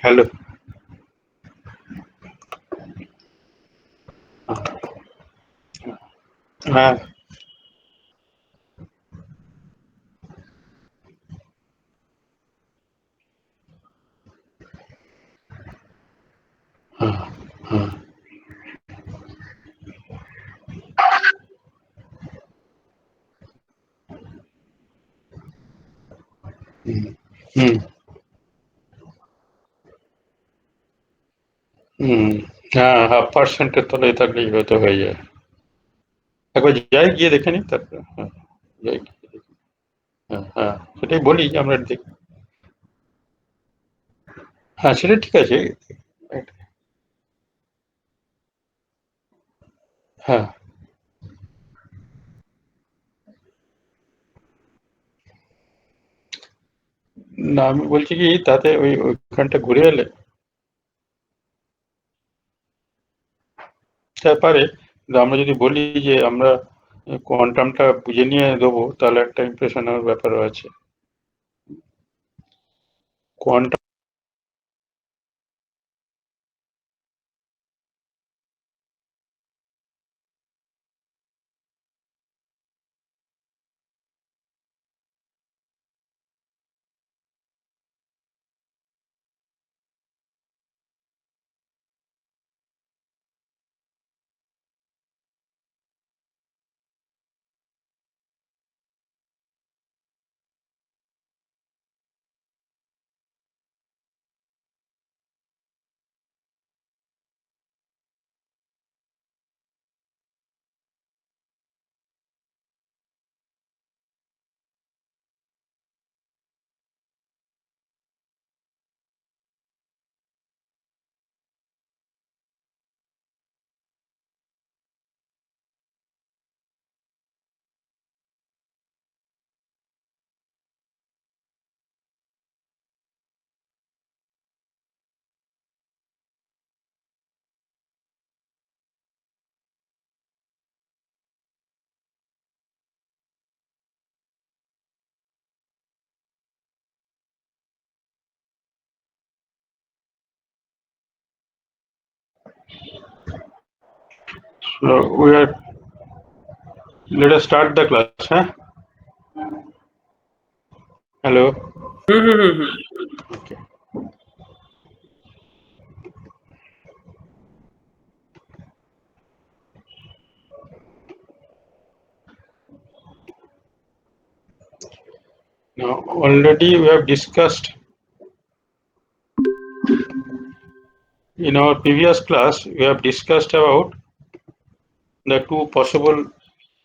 Hello. हाँ हाँ हाँ। हम्म, हम्म, हम्म। हाँ 0.5% তলায় থাকলেই হয়তো হয়ে যায়। একবার যাই গিয়ে দেখে নিই তারপর। হ্যাঁ, যাই গিয়ে দেখি। হ্যাঁ হ্যাঁ, সেটাই বলি যে আমরা দেখি। হ্যাঁ সেটা ঠিক আছে। হ্যাঁ, না আমি বলছি কি তাতে ওইখানটা ঘুরে এলে পারে, কিন্তু আমরা যদি বলি যে আমরা কোয়ান্টামটা বুঝে নিয়ে দেবো তাহলে একটা ইমপ্রেশনের ব্যাপারও আছে। Quantum we are let us start the class, huh? Hello. Okay. Now already we have discussed in our previous class, we have discussed about the two possible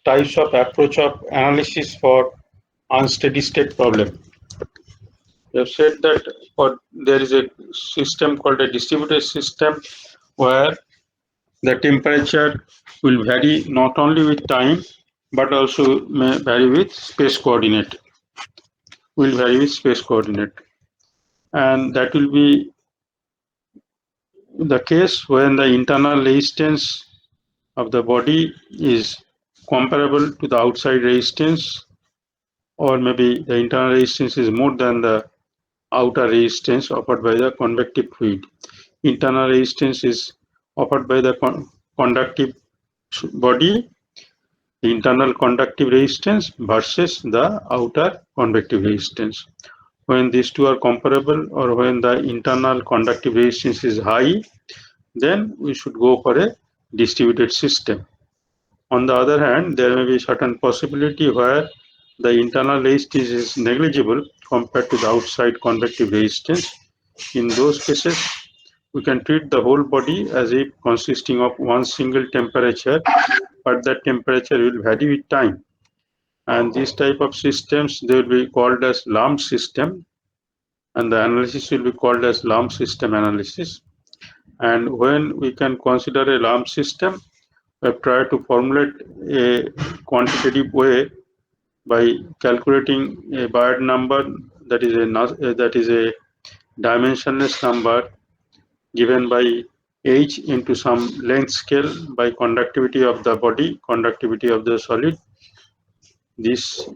types of approach of analysis for unsteady state problem. We have said that there is a system called a distributed system where the temperature will vary not only with time but also may vary with space coordinate. Will vary with space coordinate, and that will be the case when the internal resistance of the body is comparable to the outside resistance, or maybe the internal resistance is more than the outer resistance offered by the convective fluid. Internal resistance is offered by the conductive body, the internal conductive resistance versus the outer convective resistance. When these two are comparable, or when the internal conductive resistance is high, then we should go for a distributed system. On the other hand, there may be certain possibility where the internal resistance is negligible compared to the outside convective resistance. In those cases, we can treat the whole body as if consisting of one single temperature, but that temperature will vary with time. And these type of systems, they will be called as lump system, and the analysis will be called as lump system analysis. And when we can consider a lump system, we have tried to formulate a quantitative way by calculating a Baird number, that is a dimensionless number given by h into some length scale by conductivity of the body, conductivity of the solid. This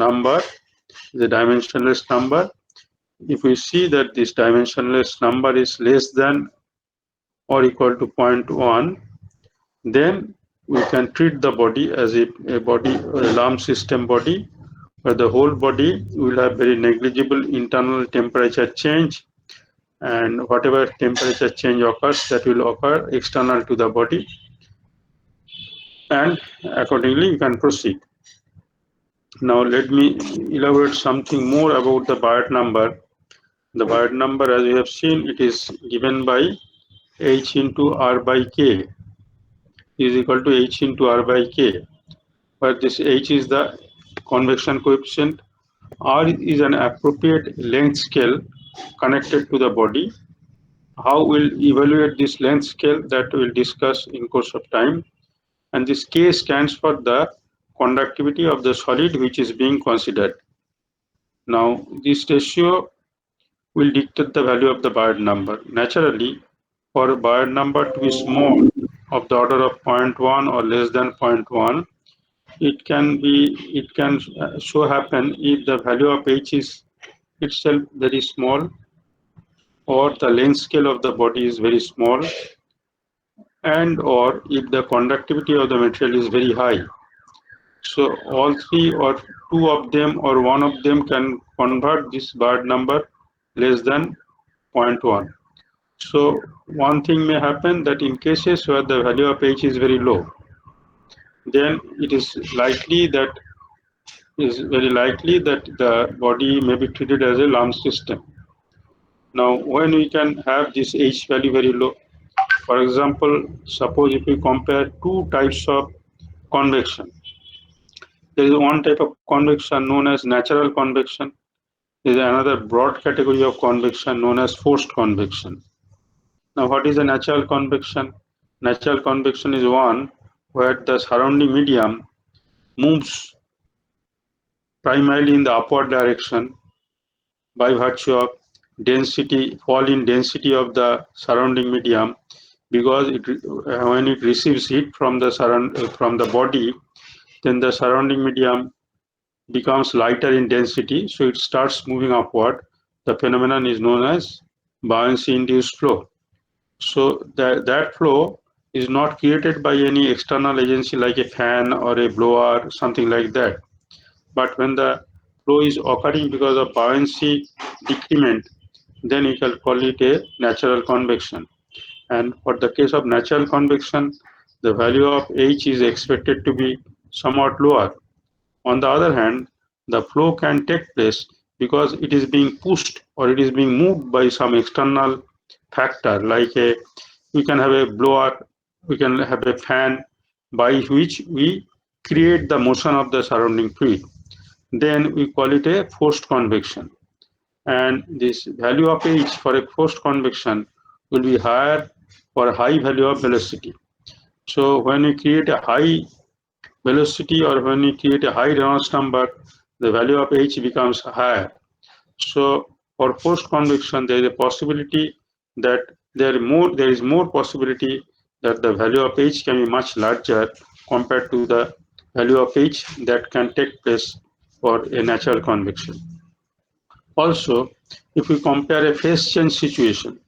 number is a dimensionless number, if we see that this dimensionless number is less than or equal to 0.1, then we can treat the body as a body, a lump system body, where the whole body will have very negligible internal temperature change, and whatever temperature change occurs, that will occur external to the body, and accordingly you can proceed. Now let me elaborate something more about the Biot number. The Biot number, as we have seen, it is given by H into R by K is equal to H into R by K, where this H is the convection coefficient, R is an appropriate length scale connected to the body. How we'll evaluate this length scale, that we'll discuss in course of time. And this K stands for the conductivity of the solid which is being considered. Now this ratio will dictate the value of the Biot number. Naturally, for a Biot number to be small, of the order of zero point 0.1 or less than zero point 0.1, it can so happen if the value of H is itself very small, or the length scale of the body is very small, and or if the conductivity of the material is very high. So all three or two of them or one of them can convert this Biot number less than 0.1. So one thing may happen, that in cases where the value of H is very low, then it is very likely that the body may be treated as a lump system. Now, when we can have this H value very low, for example, suppose if we compare two types of convection, there is one type of convection known as natural convection. There is another broad category of convection known as forced convection. Now, what is a natural convection? Natural convection is one where the surrounding medium moves primarily in the upward direction by virtue of fall in density of the surrounding medium, because when it receives heat from the body, then the surrounding medium becomes lighter in density, so it starts moving upward. The phenomenon is known as buoyancy induced flow. So that flow is not created by any external agency like a fan or a blower, something like that. But when the flow is occurring because of buoyancy decrement, then you can call it a natural convection. And for the case of natural convection, the value of H is expected to be somewhat lower. On the other hand, the flow can take place because it is being pushed or it is being moved by some external factor, like we can have a blower, we can have a fan, by which we create the motion of the surrounding fluid. Then we call it a forced convection. And this value of H for a forced convection will be higher for a high value of velocity. So when we create a high velocity or when we create a high Reynolds number, the value of H becomes higher. So for forced convection, there is a possibility that there is more possibility that the value of H can be much larger compared to the value of H that can take place for a natural convection. Also, if we compare a phase change situation,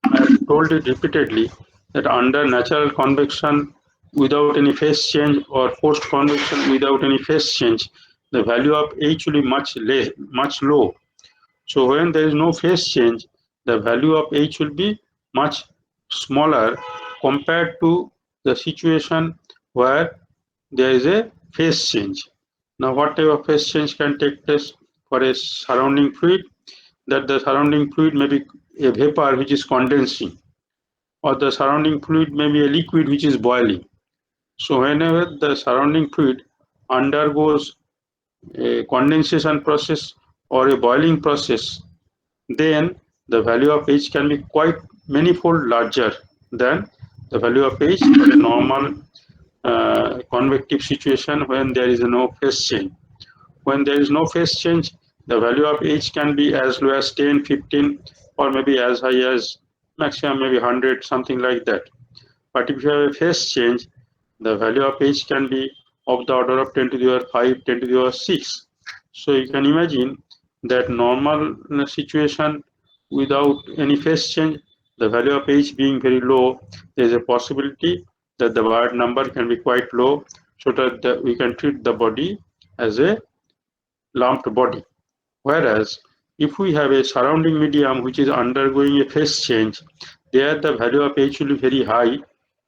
I have told it repeatedly that under natural convection without any phase change or forced convection without any phase change, the value of H will be much low. So when there is no phase change, the value of H will be much smaller compared to the situation where there is a phase change. Now, what type of phase change can take place for a surrounding fluid? That the surrounding fluid may be a vapor which is condensing, or the surrounding fluid may be a liquid which is boiling. So whenever the surrounding fluid undergoes a condensation process or a boiling process, then the value of H can be quite manifold larger than the value of H for a normal convective situation when there is no phase change. When there is no phase change, the value of H can be as low as 10, 15, or maybe as high as maximum maybe 100, something like that. But if you have a phase change, the value of H can be of the order of 10 to the power 5, 10 to the power 6. So you can imagine that normal situation without any phase change, the value of H being very low, there is a possibility that the word number can be quite low so that we can treat the body as a lumped body. Whereas if we have a surrounding medium which is undergoing a phase change, there the value of H will be very high.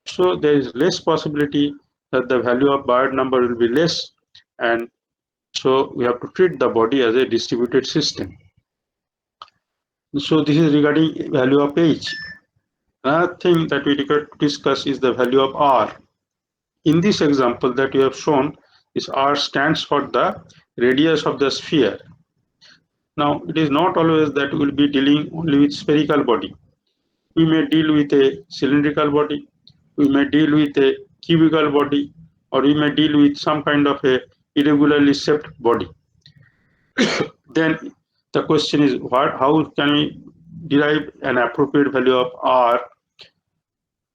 So there is less possibility that the value of Baird number will be less, and so we have to treat the body as a distributed system. So this is regarding value of H. Another thing that we discuss is the value of R. In this example that you have shown, this R stands for the radius of the sphere. Now, it is not always that we will be dealing only with spherical body. We may deal with a cylindrical body, we may deal with a cubical body, or we may deal with some kind of a irregularly shaped body. Then the question is, how can we derive an appropriate value of R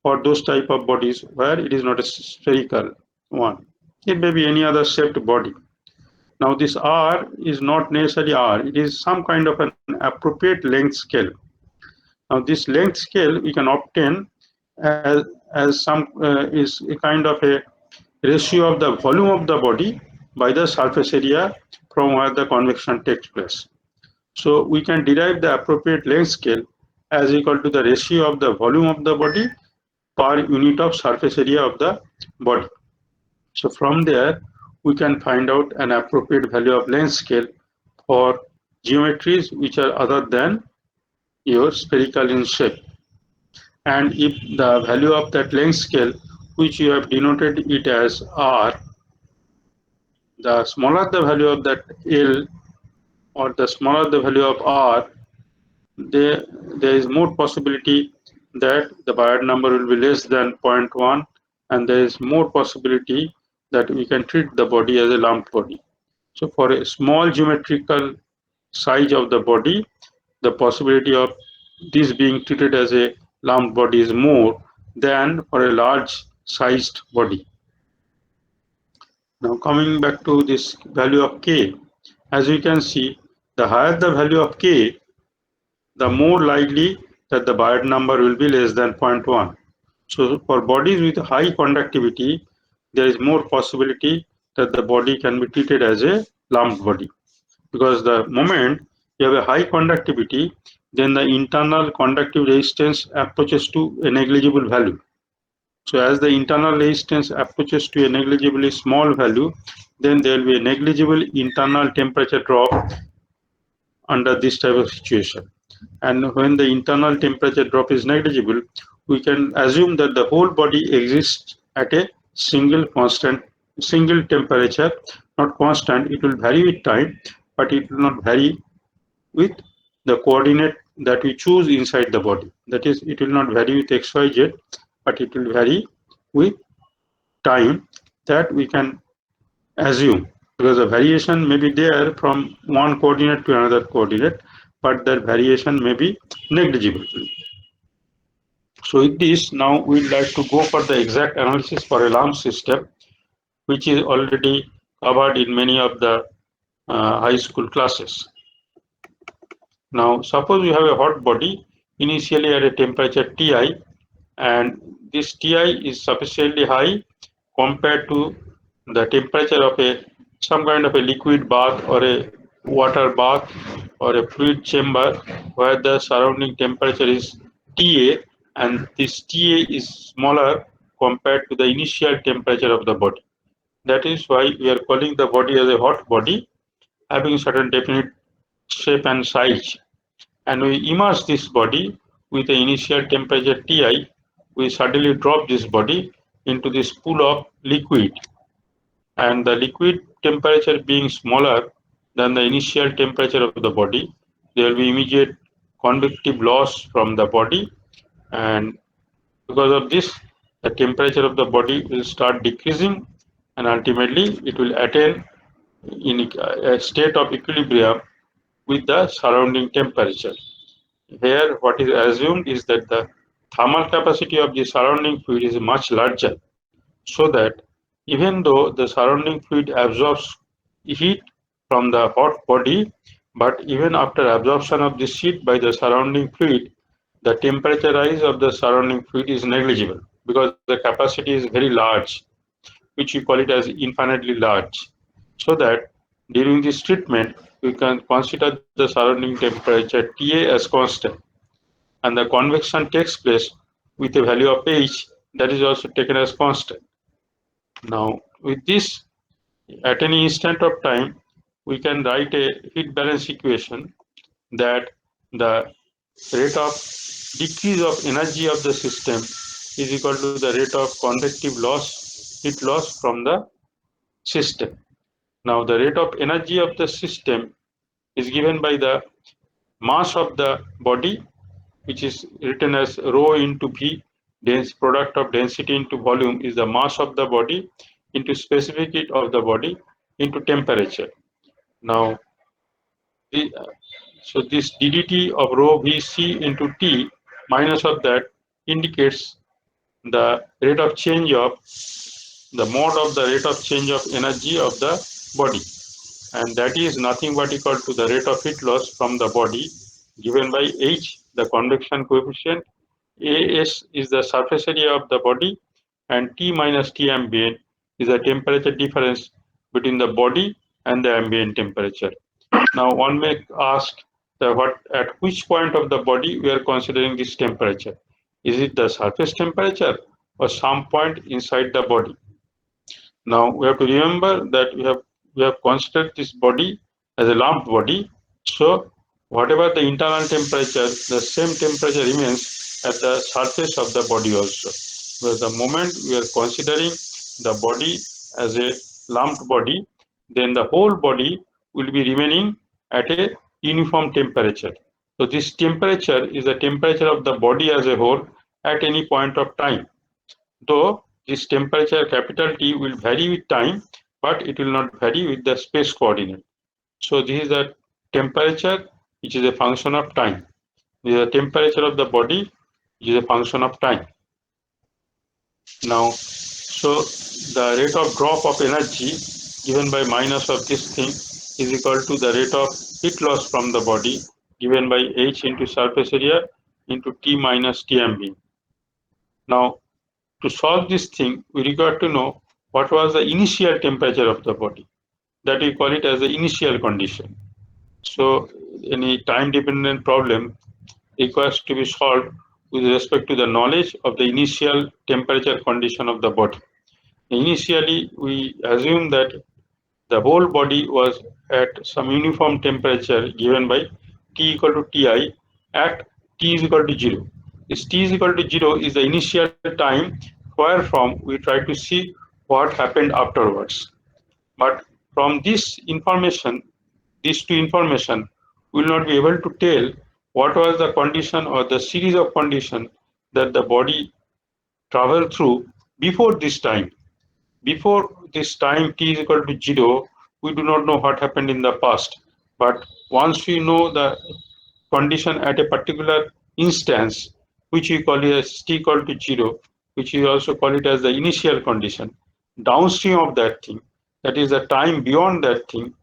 for those type of bodies where it is not a spherical one? It may be any other shaped body. Now this R is not necessarily R, it is some kind of an appropriate length scale. Now this length scale we can obtain as some is a kind of a ratio of the volume of the body by the surface area from where the convection takes place. So we can derive the appropriate length scale as equal to the ratio of the volume of the body per unit of surface area of the body. So from there we can find out an appropriate value of length scale for geometries which are other than your spherical in shape. And if the value of that length scale, which you have denoted it as R, the smaller the value of that L or the smaller the value of R, there is more possibility that the Bayard number will be less than 0.1, and there is more possibility that we can treat the body as a lumped body. So for a small geometrical size of the body, the possibility of this being treated as a lumped body is more than for a large sized body. Now coming back to this value of K, as we can see, the higher the value of K, the more likely that the Bayard number will be less than 0.1. So for bodies with high conductivity, there is more possibility that the body can be treated as a lumped body, because the moment you have a high conductivity, then the internal conductive resistance approaches to a negligible value. So as the internal resistance approaches to a negligibly small value, then there will be a negligible internal temperature drop under this type of situation. And when the internal temperature drop is negligible, we can assume that the whole body exists at a single temperature, not constant. It will vary with time, but it will not vary with the coordinate that we choose inside the body. That is, it will not vary with XYZ, but it will vary with time that we can assume, because the variation may be there from one coordinate to another coordinate, but that variation may be negligible. So with this, now we'd like to go for the exact analysis for a lump system, which is already covered in many of the high school classes. Now suppose you have a hot body initially at a temperature Ti, and this Ti is sufficiently high compared to the temperature of some kind of a liquid bath or a water bath or a fluid chamber, where the surrounding temperature is Ta, and this Ta is smaller compared to the initial temperature of the body. That is why we are calling the body as a hot body having certain definite shape and size. And we immerse this body with the initial temperature Ti. We suddenly drop this body into this pool of liquid, and the liquid temperature being smaller than the initial temperature of the body, there will be immediate convective loss from the body, and because of this, the temperature of the body will start decreasing, and ultimately it will attain in a state of equilibrium with the surrounding temperature. Here what is assumed is that the thermal capacity of the surrounding fluid is much larger, so that even though the surrounding fluid absorbs heat from the hot body, But even after absorption of this heat by the surrounding fluid, the temperature rise of the surrounding fluid is negligible because the capacity is very large, which we call it as infinitely large. So that during this treatment, we can consider the surrounding temperature TA as constant, and the convection takes place with a value of H that is also taken as constant. Now, with this, at any instant of time, we can write a heat balance equation that the rate of decrease of energy of the system is equal to the rate of convective loss, heat loss from the system. Now, the rate of energy of the system is given by the mass of the body, which is written as rho into V, product of density into volume is the mass of the body into specific heat of the body into temperature. Now, so this ddt of rho Vc into T minus of that indicates the rate of change of the mode of the rate of change of energy of the body, and that is nothing but equal to the rate of heat loss from the body given by H, the convection coefficient, As is the surface area of the body, and T minus T ambient is the temperature difference between the body and the ambient temperature. Now one may ask that at which point of the body we are considering this temperature. Is it the surface temperature or some point inside the body? Now we have to remember that we have considered this body as a lumped body. So whatever the internal temperature, the same temperature remains at the surface of the body also. Because the moment we are considering the body as a lumped body, then the whole body will be remaining at a uniform temperature. So this temperature is the temperature of the body as a whole at any point of time. Though this temperature capital T will vary with time, but it will not vary with the space coordinate. So this is the temperature which is a function of time. This is the temperature of the body which is a function of time. Now, so the rate of drop of energy given by minus of this thing is equal to the rate of heat loss from the body given by H into surface area into T minus TMB. Now, to solve this thing, we require to know what was the initial temperature of the body. That we call it as the initial condition. So any time-dependent problem requires to be solved with respect to the knowledge of the initial temperature condition of the body. Initially, we assume that the whole body was at some uniform temperature given by T equal to Ti at T is equal to 0. This T is equal to 0 is the initial time where from we try to see what happened afterwards. But from this information, these two information, we will not be able to tell what was the condition or the series of conditions that the body traveled through before this time. Before this time t is equal to 0, we do not know what happened in the past. But once we know the condition at a particular instance, which we call it as t equal to 0, which we also call it as the initial condition, downstream of that thing, that is the time beyond that thing,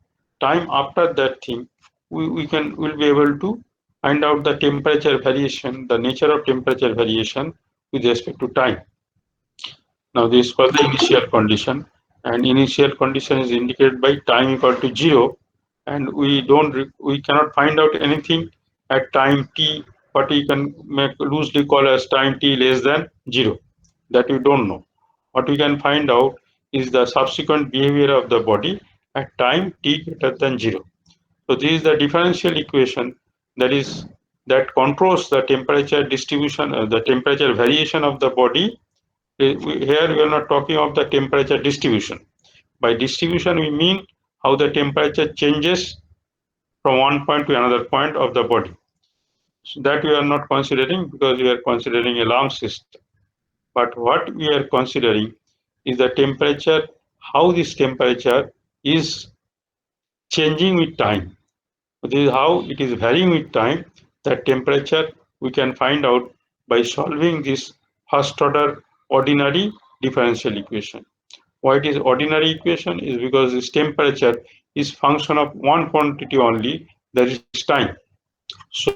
time after that thing, will be able to find out the temperature variation, the nature of temperature variation with respect to time. Now this was the initial condition, and initial condition is indicated by time equal to 0, and we cannot find out anything at time t, what we can loosely call as time t less than 0. That we don't know. What we can find out is the subsequent behavior of the body at time t greater than 0. So this is the differential equation that controls the temperature distribution, the temperature variation of the body. Here we are not talking of the temperature distribution. By distribution we mean how the temperature changes from one point to another point of the body. So that we are not considering because we are considering a lump system. But what we are considering is the temperature, how this temperature is changing with time. This is how it is varying with time. That temperature we can find out by solving this first order ordinary differential equation. Why it is ordinary equation is because this temperature is function of one quantity only, there is time. So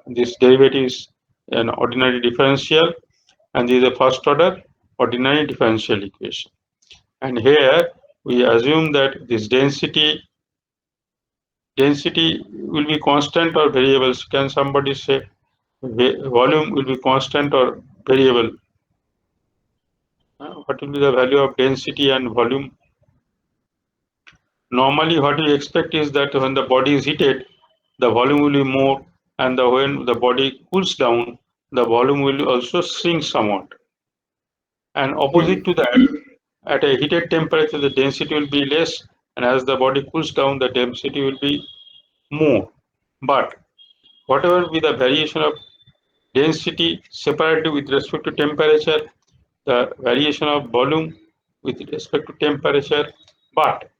this derivative is an ordinary differential, and this is a first order ordinary differential equation. And here we assume that this density will be constant or variable. Can somebody say volume will be constant or variable? What will be the value of density and volume? Normally, what we expect is that when the body is heated, the volume will be more, and when the body cools down, the volume will also shrink somewhat. And opposite to that, at a heated temperature, the density will be less, and as the body cools down, the density will be more. But whatever be the variation of density separately with respect to temperature, the variation of volume with respect to temperature, but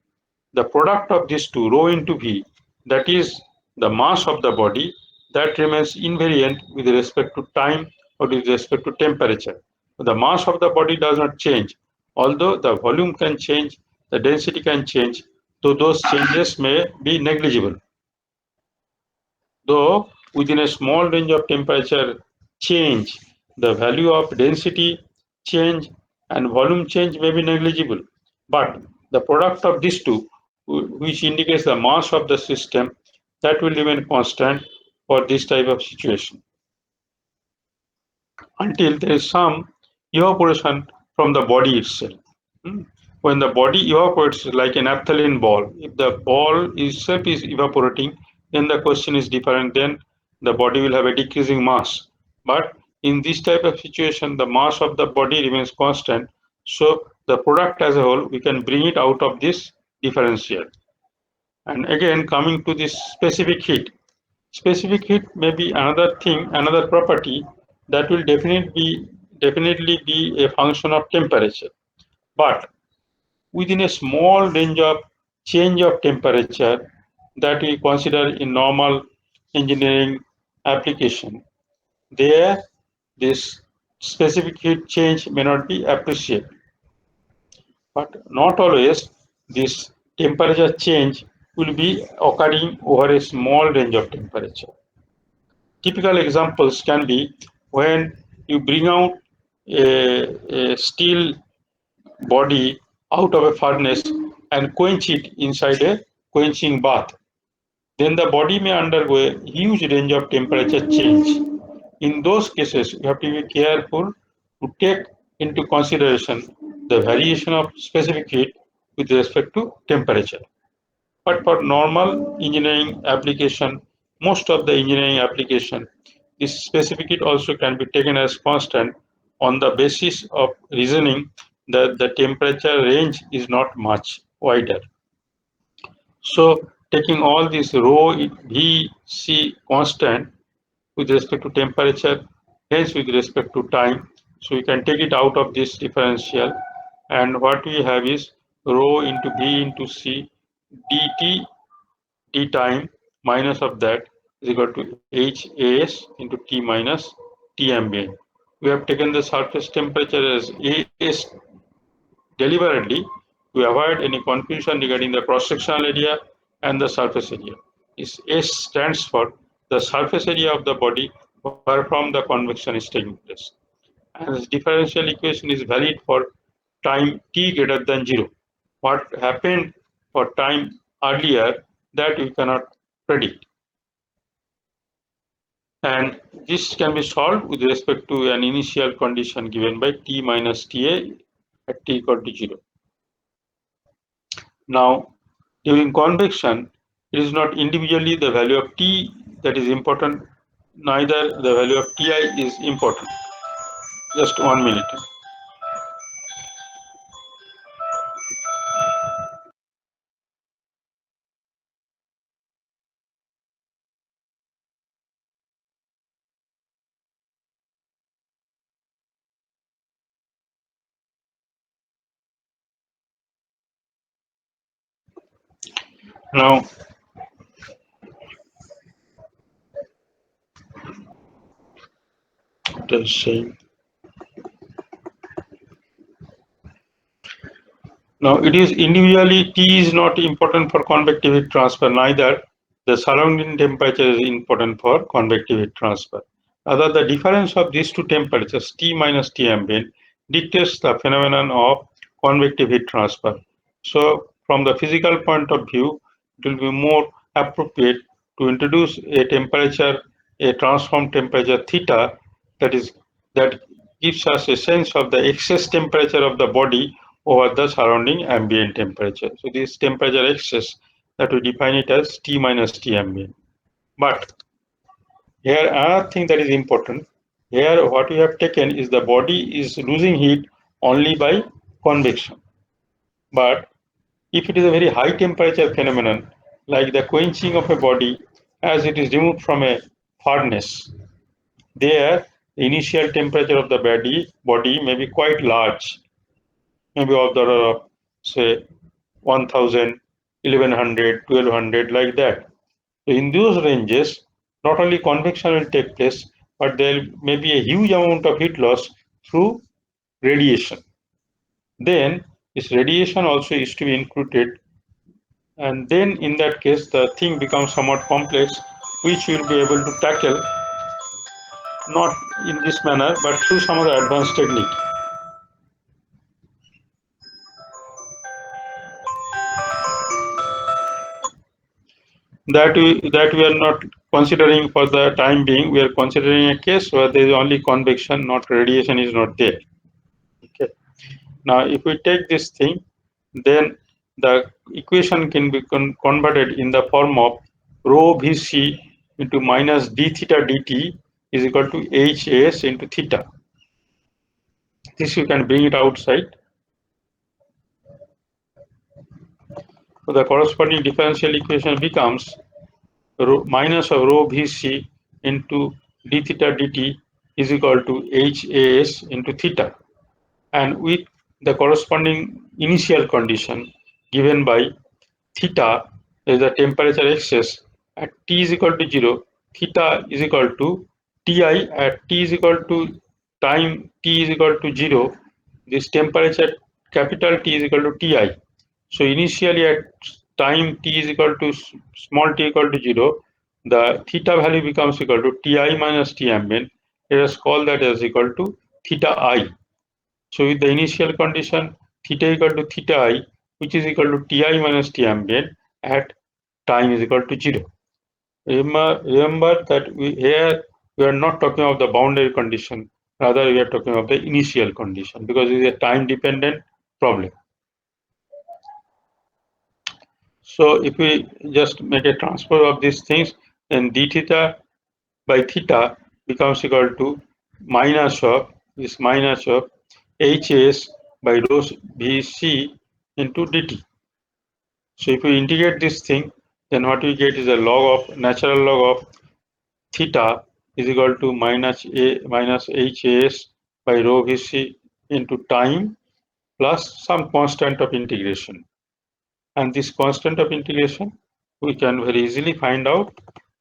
the product of these two, rho into V, that is the mass of the body, that remains invariant with respect to time or with respect to temperature. The mass of the body does not change, although the volume can change, the density can change, though those changes may be negligible. Though within a small range of temperature change, the value of density change and volume change may be negligible. But the product of these two, which indicates the mass of the system, that will remain constant for this type of situation until there is some evaporation from the body itself. Hmm. When the body evaporates like an naphthalene ball, if the ball itself is evaporating, then the question is different. Then the body will have a decreasing mass. But in this type of situation, the mass of the body remains constant. So the product as a whole, we can bring it out of this differential. And again, coming to this specific heat. Specific heat may be another thing, another property that will definitely be a function of temperature. But within a small range of change of temperature that we consider in normal engineering application, there this specific heat change may not be appreciated. But not always this temperature change will be occurring over a small range of temperature. Typical examples can be when you bring out a steel body out of a furnace and quench it inside a quenching bath. Then the body may undergo a huge range of temperature change. In those cases, you have to be careful to take into consideration the variation of specific heat with respect to temperature. But for normal engineering application, most of the engineering application, this specific heat also can be taken as constant on the basis of reasoning that the temperature range is not much wider. So taking all these rho V C constant with respect to temperature, hence with respect to time, so we can take it out of this differential, and what we have is rho into V into C dt t time minus of that is equal to HAS into T minus T ambient. We have taken the surface temperature as AS deliberately to avoid any confusion regarding the cross-sectional area and the surface area. This S stands for the surface area of the body where from the convection is taking place. And this differential equation is valid for time t greater than 0. What happened for time earlier, that we cannot predict. And this can be solved with respect to an initial condition given by T minus Ta at T equal to 0. Now, during convection, it is not individually the value of T that is important, neither the value of Ti is important. Just 1 minute. Now, just saying. Now, it is individually T is not important for convective heat transfer neither, The surrounding temperature is important for convective heat transfer. Rather, the difference of these two temperatures, T minus T ambient, dictates the phenomenon of convective heat transfer. So, from the physical point of view, it will be more appropriate to introduce a temperature, a transform temperature theta, that is that gives us a sense of the excess temperature of the body over the surrounding ambient temperature. So, this temperature excess, that we define it as T minus T ambient. But here another thing that is important, here what we have taken is the body is losing heat only by convection. But if it is a very high temperature phenomenon, like the quenching of a body as it is removed from a furnace, there the initial temperature of the body may be quite large, maybe of the order of say 1000, 1100, 1200, like that. So in those ranges, not only convection will take place, but there may be a huge amount of heat loss through radiation. Then this radiation also is to be included, and then in that case the thing becomes somewhat complex, which we will be able to tackle not in this manner but through some other advanced technique. That we are not considering for the time being. We are considering a case where there is only convection, not radiation is not there. Okay. Now, if we take this thing, then the equation can be converted in the form of rho Vc into minus d theta dt is equal to Has into theta. This you can bring it outside. So the corresponding differential equation becomes minus of rho Vc into d theta dt is equal to Has into theta. And with the corresponding initial condition given by theta is the temperature excess at T is equal to 0, theta is equal to Ti at T is equal to time T is equal to 0, this temperature capital T is equal to Ti. So initially at time T is equal to small t equal to 0, the theta value becomes equal to Ti minus T ambient. Let us call that as equal to theta I. So with the initial condition theta equal to theta I, which is equal to Ti minus T ambient at time is equal to 0. Remember that here we are not talking of the boundary condition, rather we are talking of the initial condition because it is a time dependent problem. So if we just make a transfer of these things, then d theta by theta becomes equal to minus of Hs by rho Vc into dt. So if we integrate this thing, then what we get is a natural log of theta is equal to minus Has by rho Vc into time plus some constant of integration. And this constant of integration we can very easily find out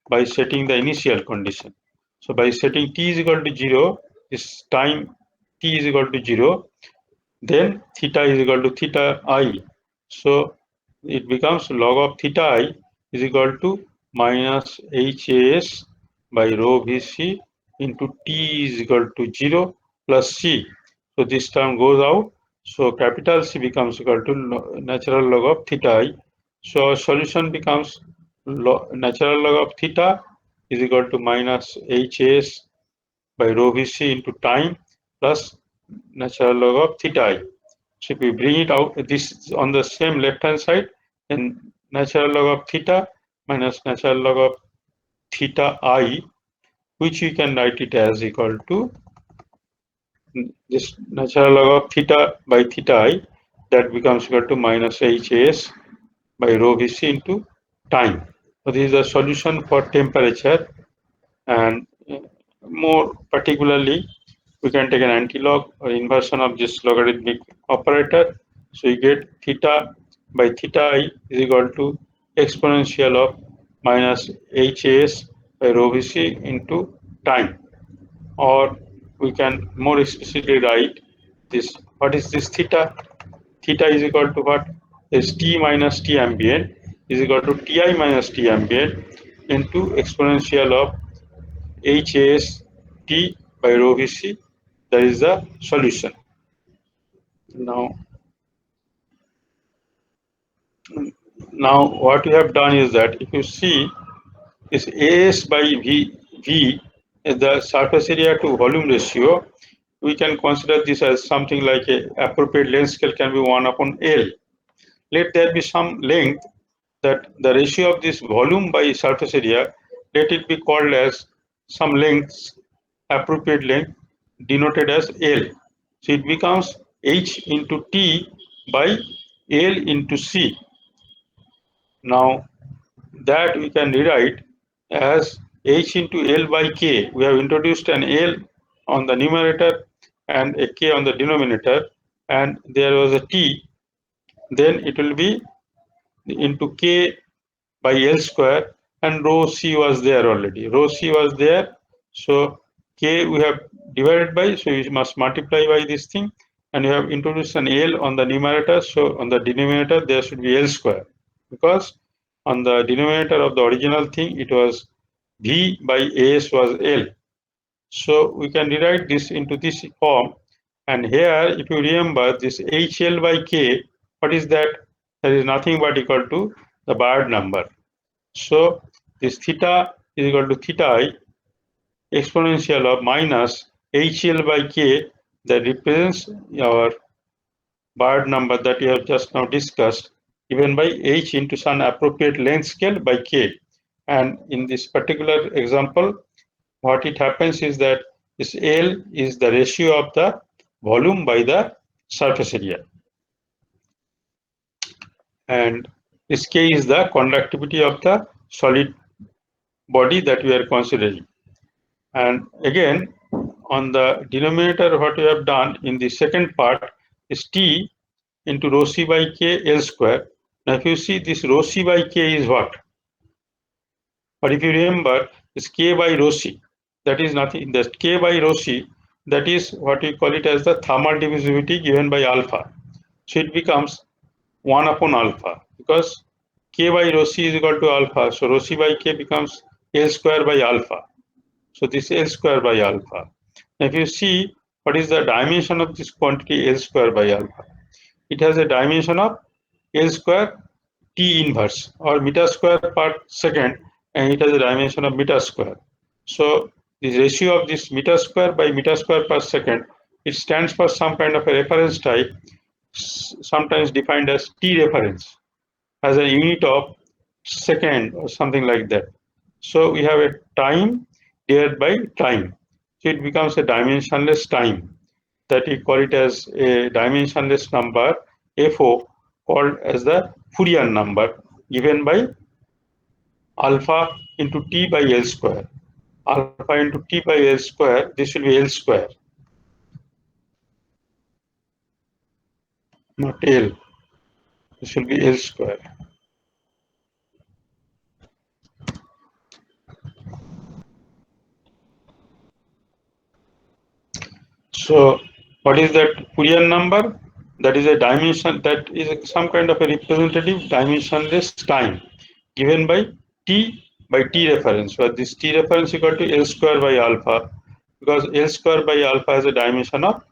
by setting the initial condition. So by setting t is equal to 0, this time t is equal to 0, then theta is equal to theta I. So it becomes log of theta I is equal to minus Has by rho Vc into t is equal to 0 plus c. So this term goes out. So capital C becomes equal to natural log of theta I. So our solution becomes natural log of theta is equal to minus Has by rho Vc into time plus natural log of theta I. So if we bring it out, this on the same left hand side, then natural log of theta minus natural log of theta I, which we can write it as equal to this natural log of theta by theta I, that becomes equal to minus Has by rho Vc into time. So this is the solution for temperature, and more particularly we can take an antilog or inversion of this logarithmic operator. So you get theta by theta I is equal to exponential of minus Has by rho Vc into time. Or we can more explicitly write this. What is this theta? Theta is equal to what? Is T minus T ambient is equal to Ti minus T ambient into exponential of HAS T by rho Vc. That is the solution. Now what we have done is that if you see this AS by V is the surface area to volume ratio, we can consider this as something like a appropriate length scale can be 1 upon L. Let there be some length that the ratio of this volume by surface area, let it be called as some length, appropriate length denoted as L. So it becomes H into T by L into C. Now that we can rewrite as H into L by K. We have introduced an L on the numerator and a K on the denominator, and there was a T, then it will be into K by L square, and rho C was there already. Rho C was there, so K we have divided by, so we must multiply by this thing, and we have introduced an L on the numerator, so on the denominator there should be L square, because on the denominator of the original thing it was V by AS was L. So we can rewrite this into this form, and here if you remember this HL by K, what is that? That is nothing but equal to the Baird number. So this theta is equal to theta I exponential of minus HL by K, that represents our Baird number that we have just now discussed, given by H into some appropriate length scale by K. And in this particular example, what it happens is that this L is the ratio of the volume by the surface area, and this K is the conductivity of the solid body that we are considering. And again, on the denominator, what we have done in the second part is T into rho C by K L square. Now if you see, this rho C by K is what? But if you remember, this K by rho C, that is nothing, that K by rho C, that is what we call it as the thermal diffusivity given by alpha. So it becomes 1 upon alpha, because K by rho C is equal to alpha, so rho C by K becomes L square by alpha. So this L square by alpha. Now if you see, what is the dimension of this quantity L square by alpha? It has a dimension of L square T inverse, or meter square per second, and it has a dimension of meter square. So the ratio of this meter square by meter square per second, it stands for some kind of a reference type, sometimes defined as T reference, as a unit of second or something like that. So we have a time divided by time. So it becomes a dimensionless time, that we call it as a dimensionless number FO, called as the Fourier number, given by alpha into T by L square. Alpha into T by L square, this will be L square, not L. This will be L square. So what is that Fourier number? That is a dimension, that is some kind of a representative dimensionless time given by T by T reference, where this T reference equal to L square by alpha, because L square by alpha has a dimension of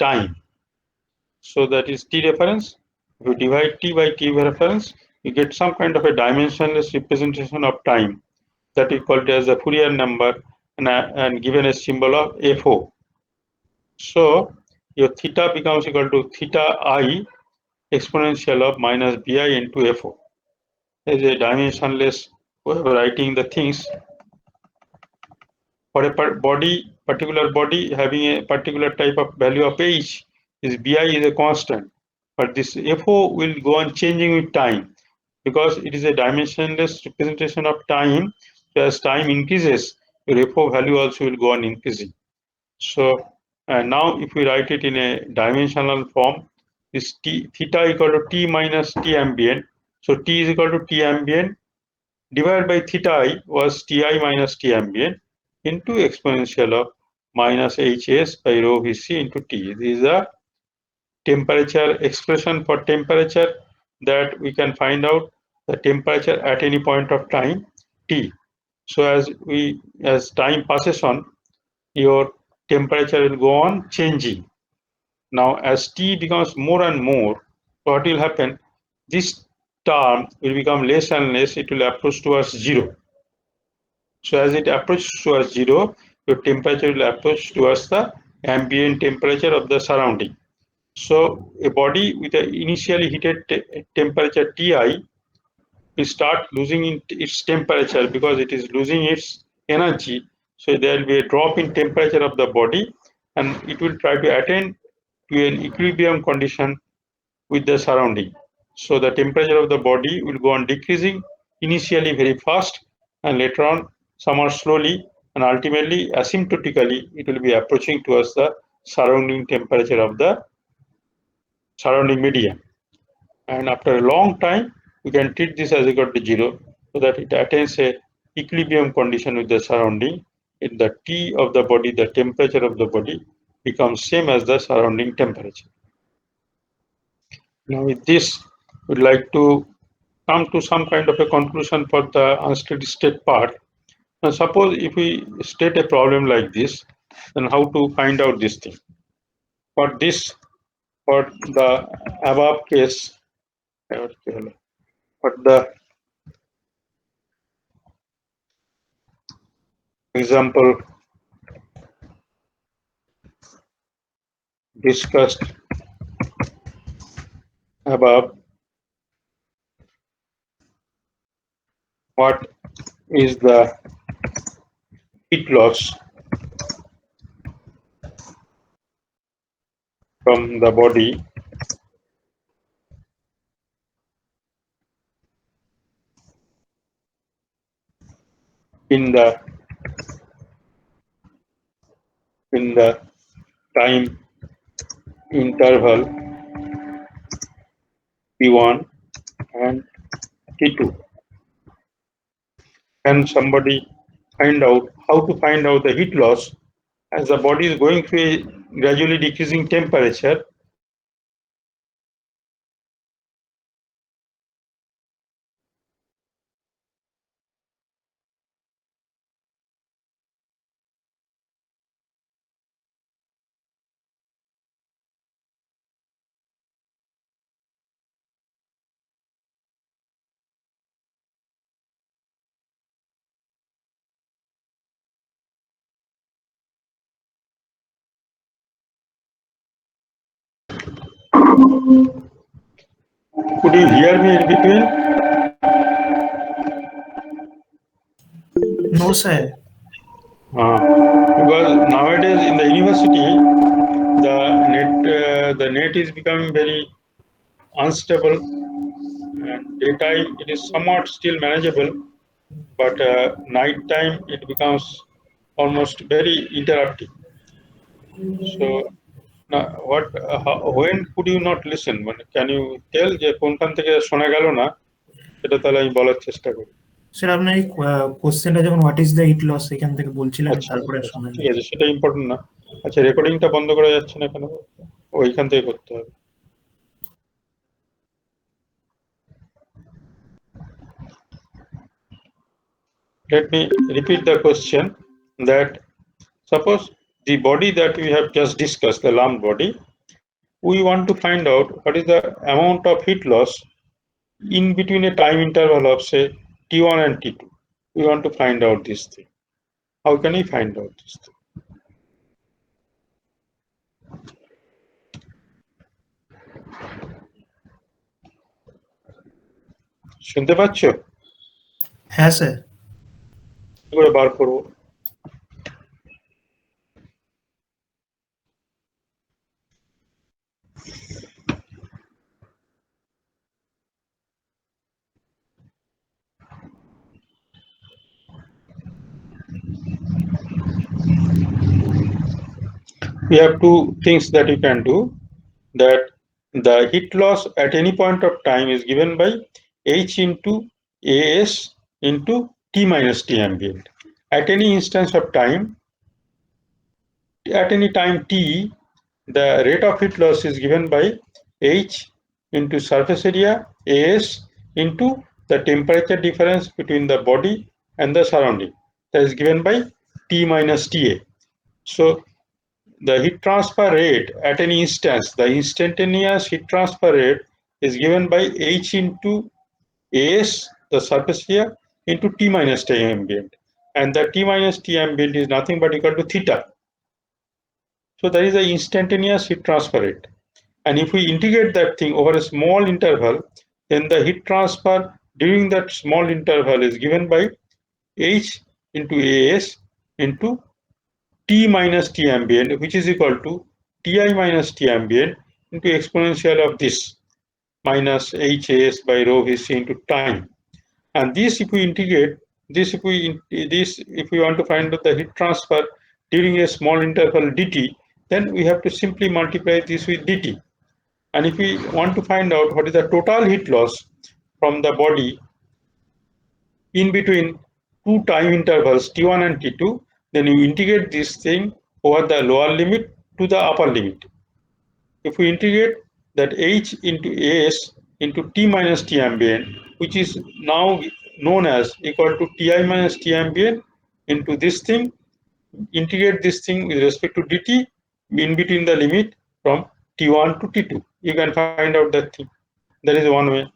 time. So that is T reference. If you divide T by T reference, you get some kind of a dimensionless representation of time, that we call it as the Fourier number, and given a symbol of FO. So your theta becomes equal to theta I exponential of minus bi into FO. There is a dimensionless way of writing the things. For a particular body having a particular type of value of H, this bi is a constant, but this FO will go on changing with time, because it is a dimensionless representation of time. So as time increases, your FO value also will go on increasing. So now if we write it in a dimensional form, this theta equal to T minus T ambient. So T is equal to T ambient divided by theta I was Ti minus T ambient into exponential of minus Hs by rho Vc into T. This is a temperature expression for temperature that we can find out the temperature at any point of time t. So as time passes on, your temperature will go on changing. Now as t becomes more and more, what will happen? This term will become less and less, it will approach towards zero. So as it approaches towards zero, your temperature will approach towards the ambient temperature of the surrounding. So a body with an initially heated temperature Ti will start losing its temperature because it is losing its energy. So there will be a drop in temperature of the body, and it will try to attain to an equilibrium condition with the surrounding. So the temperature of the body will go on decreasing initially very fast, and later on somewhat slowly, and ultimately asymptotically it will be approaching towards the surrounding temperature of the surrounding medium. And after a long time, we can treat this as equal to zero, so that it attains a equilibrium condition with the surrounding. In the T of the body, the temperature of the body becomes same as the surrounding temperature. Now with this, we'd like to come to some kind of a conclusion for the unsteady state part. Now suppose if we state a problem like this, then how to find out this thing? For this, for the above case, for the example discussed above, what is the heat loss from the body in the time interval T1 and T2? Can somebody find out how to find out the heat loss as the body is going through a gradually decreasing temperature? Could you hear me in between? No, sir. Because nowadays in the university, the net is becoming very unstable, and daytime it is somewhat still manageable, but night time it becomes almost very interrupting. So now when could you not listen? Can you tell যে কোনখান থেকে শোনা গেল না, সেটা তাহলে আমি বলার চেষ্টা করি। স্যার আপনার এই কোশ্চেনটা যখন what is the heat loss এখান থেকে বলছিলেন আচ্ছা তারপরে আচ্ছা, শোনেন। ঠিক আছে, সেটা ইম্পর্টেন্ট না। আচ্ছা, রেকর্ডিংটা বন্ধ করা যাচ্ছে না কেন? ওইখান থেকে করতে হবে। Let me repeat the question, that suppose the body that we have just discussed, the lump body, we want to find out what is the amount of heat loss in between a time interval of say T1 and T2. We want to find out this thing. How can we find out this thing? শুনতে পাচ্ছ? হ্যাঁ sir. কি করে বার করবো? We have two things that you can do, that the heat loss at any point of time is given by H into AS into T minus T ambient. At any instance of time, at any time T, the rate of heat loss is given by H into surface area AS into the temperature difference between the body and the surrounding, that is given by T minus TA. So the heat transfer rate at any instance, the instantaneous heat transfer rate is given by H into AS, the surface area, into T minus T ambient. And the T minus T ambient is nothing but equal to theta. So that is the instantaneous heat transfer rate. And if we integrate that thing over a small interval, then the heat transfer during that small interval is given by H into AS into T minus T ambient, which is equal to Ti minus T ambient into exponential of this minus HAS by rho Vc into time. And this, if we integrate this, if we want to find out the heat transfer during a small interval dt, then we have to simply multiply this with dt. And if we want to find out what is the total heat loss from the body in between two time intervals T1 and T2, then you integrate this thing over the lower limit to the upper limit. If we integrate that H into AS into T minus T ambient, which is now known as equal to Ti minus T ambient into this thing, integrate this thing with respect to dt in between the limit from T1 to T2. You can find out that thing. That is one way.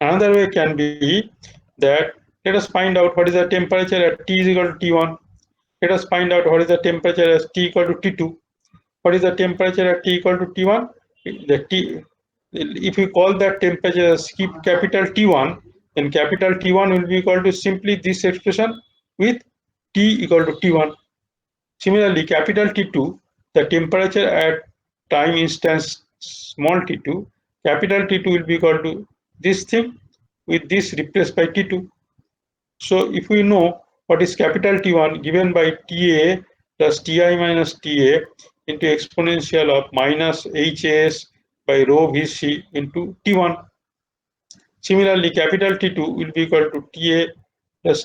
Another way can be that let us find out what is the temperature at T is equal to T1. Let us find out what is the temperature at T equal to T2. What is the temperature at T equal to T1? The T, if we call that temperature as capital T1, then capital T1 will be equal to simply this expression with T equal to T1. Similarly, capital T2, the temperature at time instance small t2, capital T2 will be equal to this thing with this replaced by T2. So if we know what is capital T1 given by TA plus Ti minus TA into exponential of minus HAS by rho Vc into T1. Similarly, capital T2 will be equal to TA plus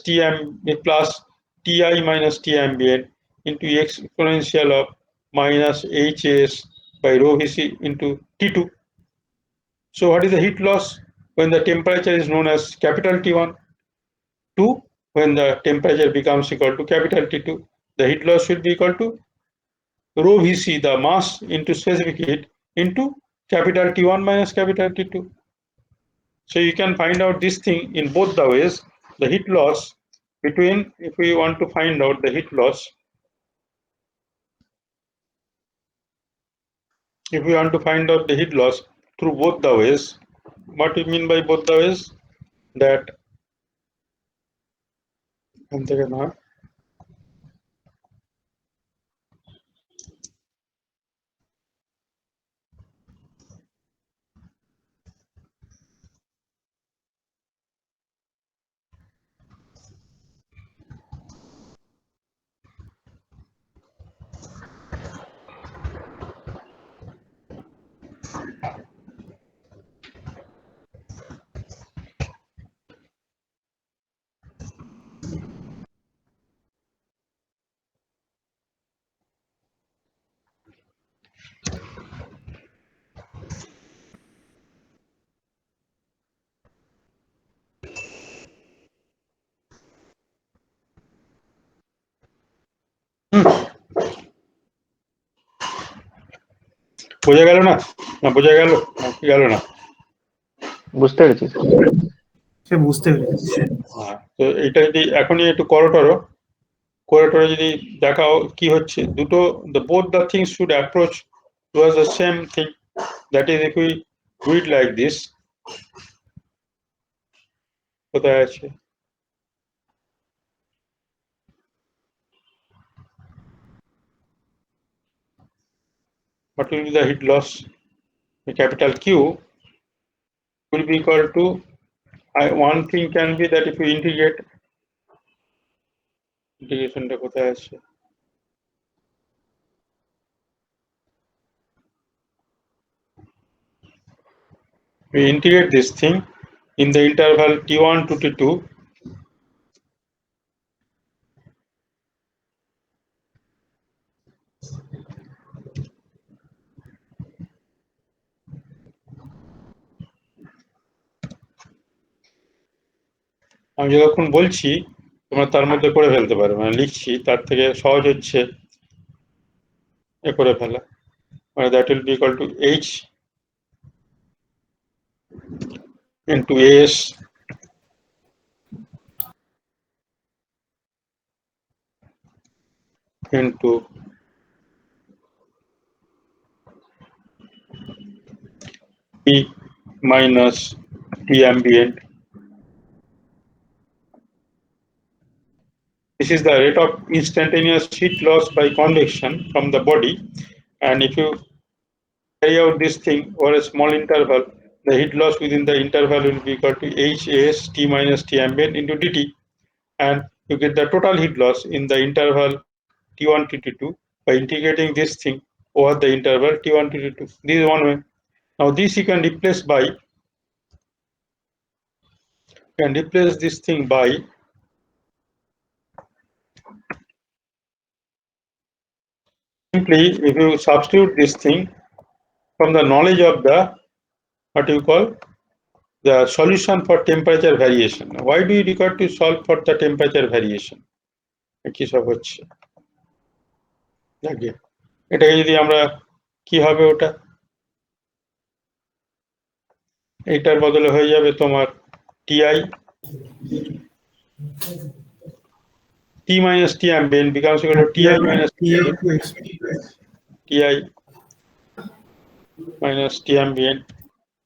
plus Ti minus T ambient into exponential of minus HAS by rho Vc into T2. So what is the heat loss when the temperature is known as capital T1? 2, when the temperature becomes equal to capital T2, the heat loss should be equal to rho Vc, the mass into specific heat, into capital T1 minus capital T2. So you can find out this thing in both the ways. The heat loss between, if we want to find out the heat loss, if we want to find out the heat loss through both the ways, what we mean by both the ways? That বোঝা গেল না? না বোঝা গেল? কি গেল না? বুঝতে পেরেছি স্যার। সে বুঝতে পেরেছি। তো এটা যদি এখনই একটু করে যদি দেখাও কি হচ্ছে, দুটো both the things should approach towards the same thing, that is if we do it like this, কোথায় আছে? What will be the heat loss? The capital Q will be equal to, one thing can be that if we integrate, integrationটা কোথায় আছে? We integrate this thing in the interval T1 to T2. আমি যতক্ষণ বলছি তোমরা তার মধ্যে করে ফেলতে পারো, মানে লিখছি তার থেকে সহজ হচ্ছে এ করে ফেলা, মানে that will be equal to H into AS into P minus T ambient. This is the rate of instantaneous heat loss by convection from the body, and if you carry out this thing over a small interval, the heat loss within the interval will be equal to HAS T minus T ambient into dt, and you get the total heat loss in the interval T1 to T2 by integrating this thing over the interval T1 to T2. This is one way. Now this you can replace this thing by simply, if you substitute this thing from the knowledge of the what you call the solution for temperature variation. Why do you require to solve for the temperature variation? কি সব হচ্ছে দেখে এটাকে যদি আমরা কি হবে ওটা এইটার বদলে হয়ে যাবে তোমার TI T minus T ambient becomes equal to TI minus TI minus T ambient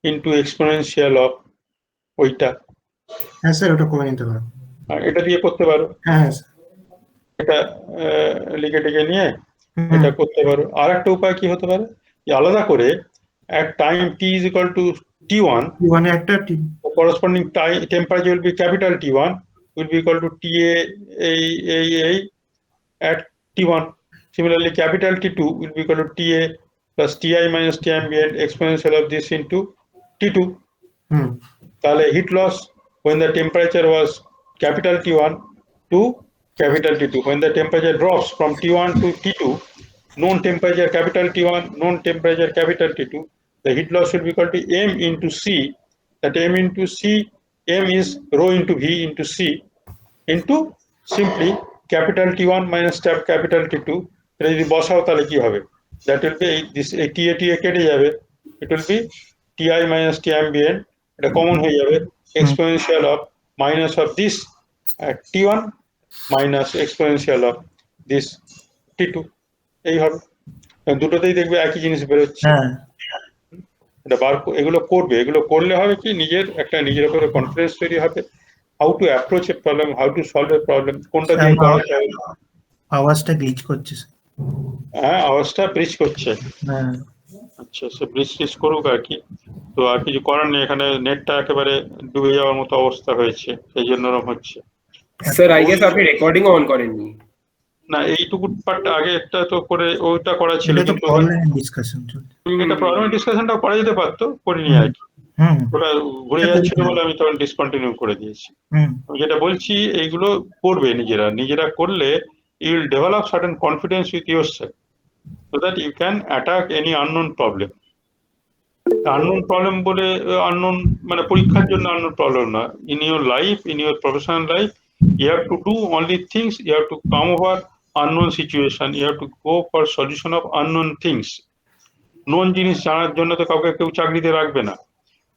into exponential of ওইটা। হ্যাঁ স্যার, ওটা করে নিতে পারো। এটা দিয়ে করতে পারো, হ্যাঁ স্যার, এটা লিখে টেকে নিয়ে এটা করতে পারো। আর একটা উপায় কি হতে পারে, আলাদা করে at time t is equal to T1, একটা the corresponding time temperature will be capital T1 will be equal to TA at T1. Similarly, capital T2 will be equal to TA plus TI minus T ambient exponential of this into T2. তাহলে heat loss when the temperature was capital T1 to capital T2, when the temperature drops from T1 to T2, known temperature capital T1, known temperature capital T2, the heat loss will be equal to M into C. That M into C, M is rho into V into C into simply capital T1 minus capital T2. এটা যদি বসাও তাহলে কি হবে, that will be this TA কেটে যাবে, it will be TI minus T ambient, এটা common হয়ে যাবে, exponential of minus of this T1 minus exponential of this T2, এই হবে। দুটোতেই দেখবে একই জিনিস বেরোচ্ছে। এটা এগুলো করবে, এগুলো করলে হবে কি নিজের উপরে কনফিডেন্স তৈরি হবে, how to approach A problem, how to solve a problem, কোনটা দিয়ে করা যায়। আওয়াজটা গ্লিচ করছে। হ্যাঁ, আওয়াজটা ব্রিজ করছে। আচ্ছা, সে ব্রিজ করুক আর কি, তো আর কিছু করার নেই, এখানে নেটটা একেবারে ডুবে যাওয়ার মতো অবস্থা হয়েছে, সেই জন্য এরকম হচ্ছে। স্যার আই গেস আপনি রেকর্ডিং অন করেননি। না, এইটুকু পার্টটা আগে একটা তো করে ওইটা করা ছিল, কিন্তু এটা প্রবলেম ডিসকাশনটা করা যেতে পারতো, করিনি আর কি, ওটা ঘুরে যাচ্ছিল বলে আমি তখন ডিসকন্টিনিউ করে দিয়েছি। আমি যেটা বলছি, এইগুলো করবে নিজেরা করলে you will develop certain confidence with yourself so that you can attack any unknown problem. Unknown problem বলে unknown মানে পরীক্ষার জন্য unknown problem না, in your life, in your professional life, you have to do only things, you have to come over unknown situation, you have to go for solution of unknown things. known জিনিস জানার জন্য তো কাউকে কেউ চাকরিতে রাখবে না,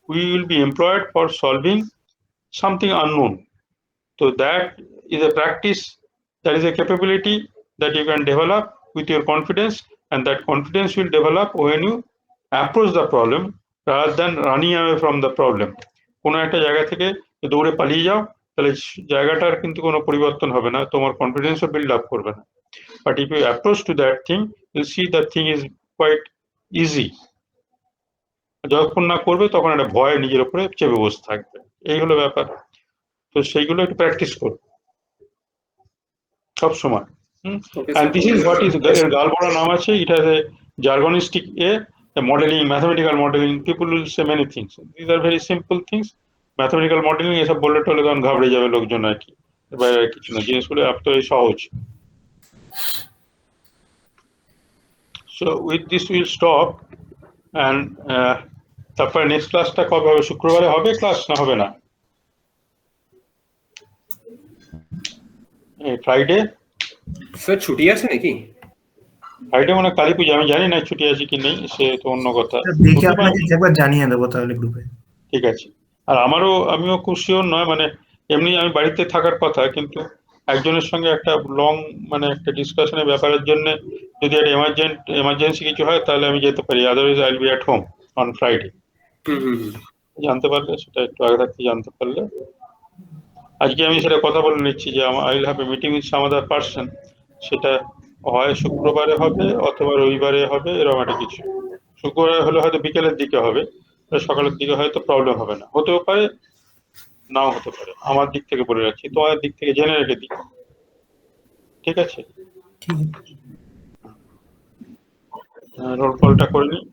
we will be employed for solving something unknown. So that is a practice, that is a capability that you can develop with your confidence, and that confidence will develop when you approach the problem rather than running away from the problem. কোনো একটা জায়গা থেকে দৌড়ে পালিয়ে যাও, তাহলে জায়গাটার কিন্তু কোনো পরিবর্তন হবে না, তোমার কনফিডেন্সও বিল্ড আপ করবে না। But if you approach to that thing, you see that thing is quite easy. যতক্ষণ না করবে তখন একটা ভয় নিজের উপরে চেপে বসে থাকবে, এই হলো ব্যাপার। তো সেইগুলো একটু প্র্যাকটিস করো সব সময়। And this is what is গাল বড় নাম আছে, it has a jargonistic modeling, mathematical modeling, people will say many things, these are very simple things, mathematical modeling এসব বললে টলে তখন ঘাবড়ে যাবে লোকজন আর কি, বাইরে কিছু না, জিনিসগুলো এতই সহজ। So with this we'll stop, and তারপরে নেক্সট ক্লাসটা কবে হবে, শুক্রবারে হবে ক্লাস না হবে না? ফ্রাইডে স্যার ছুটি আছে নাকি? ফ্রাইডে মানে কালী পুজো, আমি জানি না ছুটি আছে কি নেই, সে তো অন্য কথা। দেখে ছুটি আপনাকে একবার জানিয়ে দেবো তাহলে গ্রুপে। ঠিক আছে। আর আমিও খুব শিওর নয়, মানে এমনি আমি বাড়িতে থাকার কথা, কিন্তু একজনের সঙ্গে একটা লং মানে একটা ডিসকাশনের ব্যাপারের জন্য যদি একটা এমার্জেন্সি কিছু হয় তাহলে আমি যেতে পারি, otherwise I will be at home on Friday. জানতে পারলে সেটা একটু আগে থাকতে জানতে পারলে, আজকে আমি সেটা কথা বলে নিচ্ছি যে I will have a meeting with some other person, সেটা হয় শুক্রবারে হবে অথবা রবিবারে হবে, এরকম একটা কিছু। শুক্রবারে হলে হয়তো বিকেলের দিকে হবে, সকালের দিকে হয়তো প্রবলেম হবে না, হতেও পারে নাও হতে পারে। আমার দিক থেকে বলে রাখছি, তোমার দিক থেকে জেনে রেখে দিই, ঠিক আছে? ঠিক আছে। রোল কলটা করে নিই।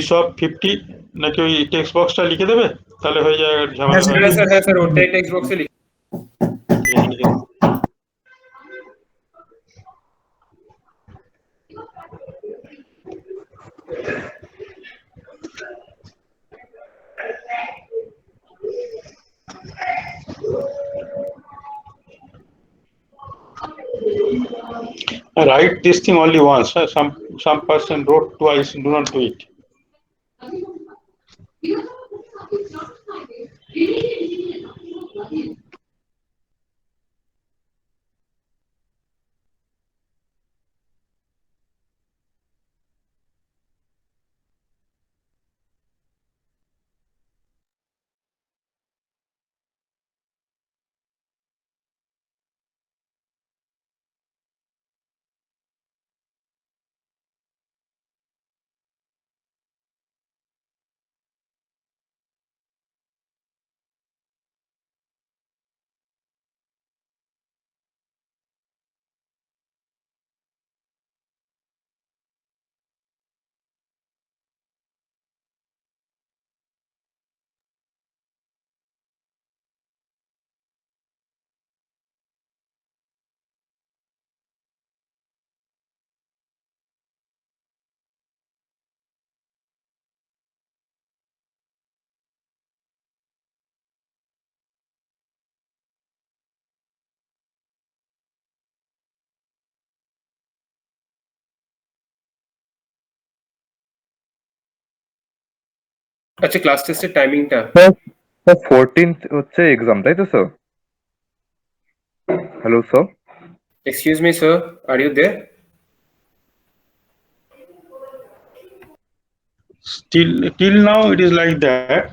সব 50 নাকি ওই টেক্সট বক্সটা লিখে দেবে, তাহলে হয়ে যায়, ঝামেলা হয় না। হ্যাঁ স্যার, ওটাই টেক্সট বক্সে লিখে। ঠিক আছে, লিখে দিই। Write this thing only once. Some person wrote twice. Do not do it. আচ্ছা, ক্লাস টেস্টের টাইমিংটা? স্যার 14th হচ্ছে এক্সাম, তাই তো sir? Hello sir. Excuse me sir, are you there? Till now it is like that,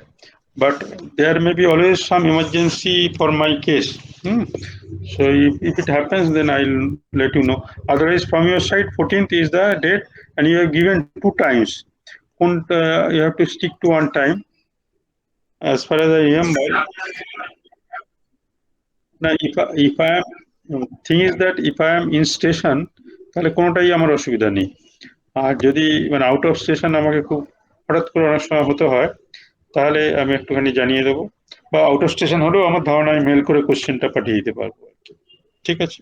but there may be always some emergency for my case. So if it happens, then I'll let you know. Otherwise, from your side, 14th is the date, and you have given 2 times. You have to stick to one time. As far as I remember, now if I am thing is that if I am in station, তাহলে কোনোটাই আমার অসুবিধা নেই। আর যদি মানে out of station আমাকে খুব হঠাৎ করে অনেক সময় হতে হয়, তাহলে আমি একটুখানি জানিয়ে দেবো, বা আউট অফ স্টেশন হলেও আমার ধারণা আমি মেল করে কোশ্চেনটা পাঠিয়ে দিতে পারবো, ঠিক আছে?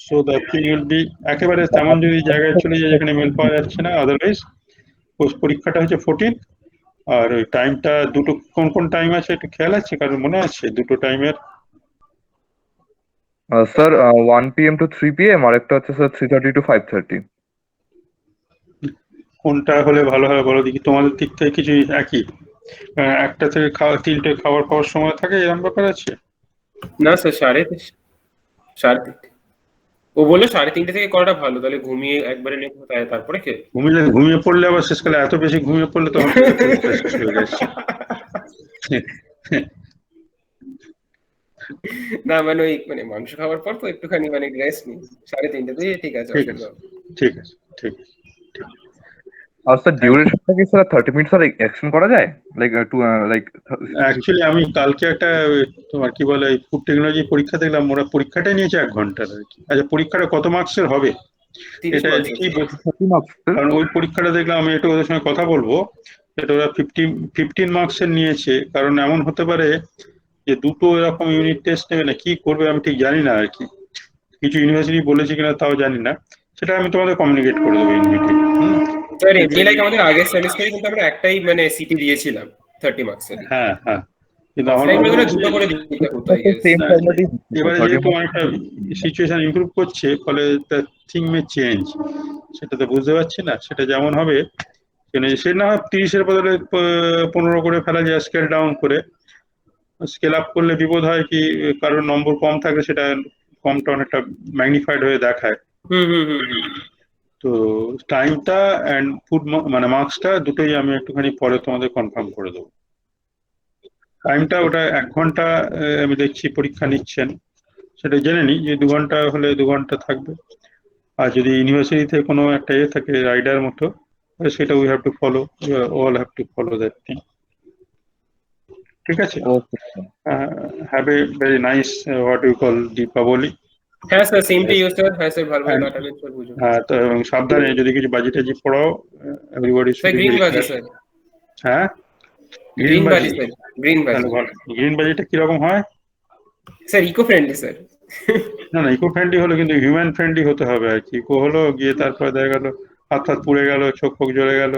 So the thing will be একেবারে তেমন যদি জায়গায় চলে যায় যেখানে মেল পাওয়া যাচ্ছে না, আদারওয়াইজ পরীক্ষাটা হচ্ছে 14। আর ওই টাইমটা দুটো, কোন কোন টাইম আছে একটু খেয়াল আছে, কারণ মনে আছে দুটো টাইমের? স্যার 1 PM to 3 PM, আর একটা হচ্ছে স্যার 3:30 to 5:30। কোনটা হলে ভালো হয় বলো দেখি, তোমাদের দিক থেকে কিছু একই একটা থেকে তিনটে খাবার খাওয়ার সময় থাকে, এরকম ব্যাপার আছে? না স্যার, সাড়ে ও বললো 3:30 থেকে করাটা ভালো, তাহলে ঘুমিয়ে একবারে নেবো, তারপরে কে ঘুমিয়ে পড়লে আবার শেষকালে এত বেশি ঘুমিয়ে পড়লে তখন পরীক্ষা শেষ হয়ে যাচ্ছে। না মানে ওই মানে মাংস খাওয়ার পর তো একটুখানি মানে রেস্ট নিই, 3:30 ঠিক আছে। ঠিক আছে, ঠিক আছে, ঠিক আছে। আর স্যার ডিউরেশনটা কি স্যার 30 মিনিটস আর এক্সটেন্ড করা যায়? লাইক অ্যাকচুয়ালি আমি কালকে একটা তোমার কি বলে ফুড টেকনোলজি পরীক্ষা দেখলাম, ওরা পরীক্ষাটাই নিয়েছে 1 ঘন্টার আর কি। আচ্ছা, পরীক্ষাটা কত মার্কসের হবে 30 এটা marks কি আছে। 30 মার্কস। কারণ ওই পরীক্ষাটা দেখলাম, আমি একটু ওদের সঙ্গে কথা বলবো, এটা ওরা 15 মার্কসের নিয়েছে। কারণ এমন হতে পারে যে দুটো এরকম ইউনিট টেস্ট নেবে না, কি করবে আমি ঠিক জানি না আর কি। কিছু ইউনিভার্সিটি বলেছে কিনা তাও জানি না, সেটা আমি তোমাদের কমিউনিকেট করে দেবো ইনভিটে। স্যার এমনি লাইক আমাদের আগের সেমিস্টারে কিন্তু আমরা একটাই মানে সিটি দিয়েছিলাম 30 মার্কসের। হ্যাঁ হ্যাঁ, কিন্তু আমার অফলাইন কথা মানে হচ্ছে দুটো করে দিতে হতো আই গেস। সেম ফরম্যাটই এবারে যেহেতু অনেকটা সিচুয়েশন ইমপ্রুভ করছে, ফলে দ্য থিং মে চেঞ্জ, সেটা তো বুঝতে পারছি না। সেটা যেমন হবে, সে না হয় 30-এর বদলে 15 করে ফেলা যায়, স্কেল ডাউন করে। স্কেল আপ করলে বিপদ হয় কি, কারোর নম্বর কম থাকলে সেটা কমটা অনেকটা ম্যাগনিফাইড হয়ে দেখায়। হুম হুম হুম হুম। তো টাইমটা অ্যান্ড মানে মার্কসটা দুটোই আমি একটুখানি পরে তোমাদের কনফার্ম করে দেবো। টাইমটা ওটা 1 ঘন্টা, আমি দেখছি পরীক্ষা নিচ্ছেন, সেটা জেনে নিই যে 2 ঘন্টা হলে 2 ঘন্টা থাকবে। আর যদি ইউনিভার্সিটিতে কোনো একটা থাকে রাইডার মতো, সেটা we have to follow, all have to follow that thing. ঠিক আছে? Okay. Have a very nice what you call Deepavali. হ্যাঁ sir same to you sir. হ্যাঁ স্যার ভালো ভালো কাটাবেন স্যার বুঝুন। হ্যাঁ, তো এবং সাবধানে যদি কিছু বাজি টাজি পড়াও, everybody sir should be green very বাজি কেয়ারফুল। স্যার। হ্যাঁ, গ্রিন গ্রিন বাজি। বাজি স্যার। গ্রিন বাজি। তাহলে ভালো। গ্রিন বাজিটা কিরকম হয়? Sir eco friendly sir. না না, ইকো ফ্রেন্ডলি হলো, কিন্তু হিউম্যান ফ্রেন্ডলি হতে হবে আর কি। ইকো হলো গিয়ে তারপরে দেখা গেল হাত ফাত পুড়ে গেল, চোখ ফোক জ্বলে গেল।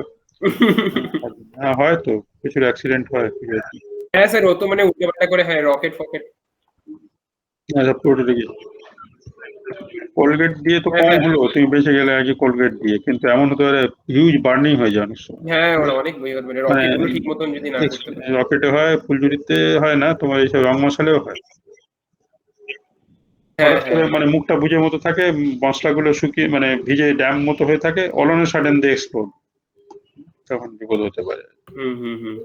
হ্যাঁ, হয় তো, প্রচুর অ্যাক্সিডেন্ট হয়। ঠিক আছে, হ্যাঁ স্যার ও তো মানে উল্টোপাল্টা করে হ্যাঁ রকেট ফকেট। কোলগেট দিয়ে তো হ্যাঁ কম হ্যাঁ হলো, তুমি বেঁচে গেলে আর কি কোলগেট দিয়ে, কিন্তু এমন হতে পারে হিউজ বার্নিং হয়ে যায় অনেক সময়। হ্যাঁ ওরা অনেক বইগত মানে মানে রকেট গুলো ঠিক মতন যদি না করতে পারে। রকেটে হয়, ফুলঝুরিতে হয় না, তোমার এইসব রং মশালেও হয়। হ্যাঁ হঠাৎ হ্যাঁ করে মানে মুখটা বুঝে মতো থাকে, মশলাগুলো শুকিয়ে মানে ভিজে ড্যাম মতো হয়ে থাকে, all on a sudden they explode, তখন বিপদ হতে পারে। হুম হুম হুম।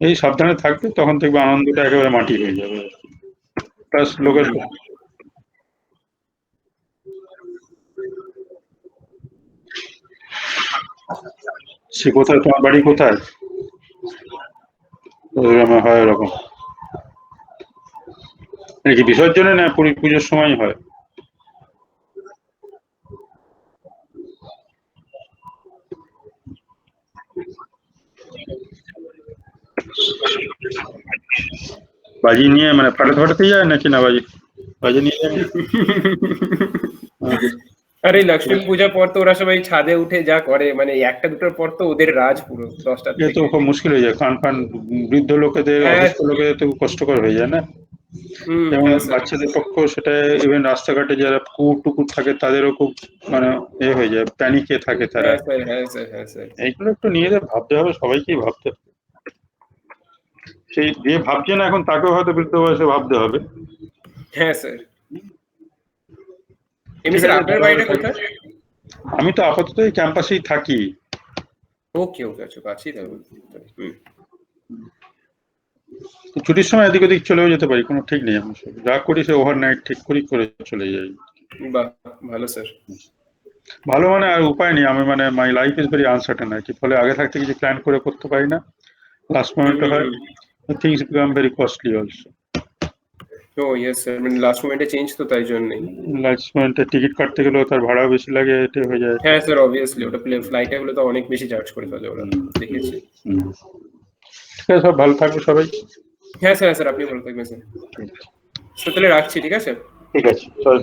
এই সাবধানে থাকবে, তখন দেখবে আনন্দটা একেবারে মাটি হয়ে যাবে। প্লাস লোকের সে কোথায়, তোমার বাড়ি কোথায়? গ্রামে হয় এরকম? এটা কি বিসর্জনে না পুজোর সময় হয়? বাজি নিয়ে মানে ফাটাতে ফাটাতে যায় নাকি না, বাজি বাজি নিয়ে যায় না? আরে লক্ষ্মী পূজার পর তো ওরা সবাই ছাদে উঠে যা করে মানে একটা দুটোর পর তো ওদের রাজ পুরো 10টার এ তো থেকে। খুব মুশকিল হয়ে যায়, কান ফান বৃদ্ধ লোকেদের, হ্যাঁ অসুস্থ লোকেদের তো কষ্টকর হয়ে যায় না? হুম এবং হ্যাঁ স্যার। বাচ্চাদের পক্ষেও সেটা, ইভেন রাস্তাঘাটে যারা কুকুর টুকুর থাকে তাদেরও খুব মানে হয়ে যায়, প্যানিকে থাকে তারা। হ্যাঁ স্যার হ্যাঁ স্যার হ্যাঁ স্যার। এইগুলো একটু নিজেদের ভাবতে হবে, সবাইকেই ভাবতে হবে। সেই যে ভাবছে না এখন, তাকেও হয়তো বৃদ্ধ বয়সে ভাবতে হবে। হ্যাঁ স্যার। এমনি ঠিক স্যার আছে, আপনার বাড়িটা কোথায়? আমি তো আপাতত এই ক্যাম্পাসেই থাকি। ওকে ওকে আচ্ছা কাছেই তাহলে। হুম। তো ছুটির সময় এদিক ওদিক চলেও যেতে পারি, কোনো ঠিক নেই। আমি যা করি সে ওভারনাইট ঠিক করি, করে চলে যাই। বাহ ভালো স্যার। ভালো মানে আর উপায় নেই, আমি মানে my life is very uncertain আর কি, ফলে আগে থাকতে কিছু প্ল্যান করে করতে পারি না, লাস্ট মোমেন্টে হয়, things become very costly also. Oh yes sir মানে লাস্ট মোমেন্টে চেঞ্জ তো তাই জন্যই। লাস্ট মোমেন্টে টিকিট কাটতে গেলেও তার ভাড়াও বেশি লাগে, এটা হয়ে যায়। হ্যাঁ স্যার অবভিয়াসলি ওটা ফ্লাইটে হলে তো অনেক বেশি চার্জ করে ফেলে ওরা, দেখেছি। ঠিক আছে, সব ভালো থাকবে সবাই। হ্যাঁ স্যার স্যার আপনি ভালো থাকবেন স্যার। তাহলে রাখছি, ঠিক আছে? ঠিক আছে, চল।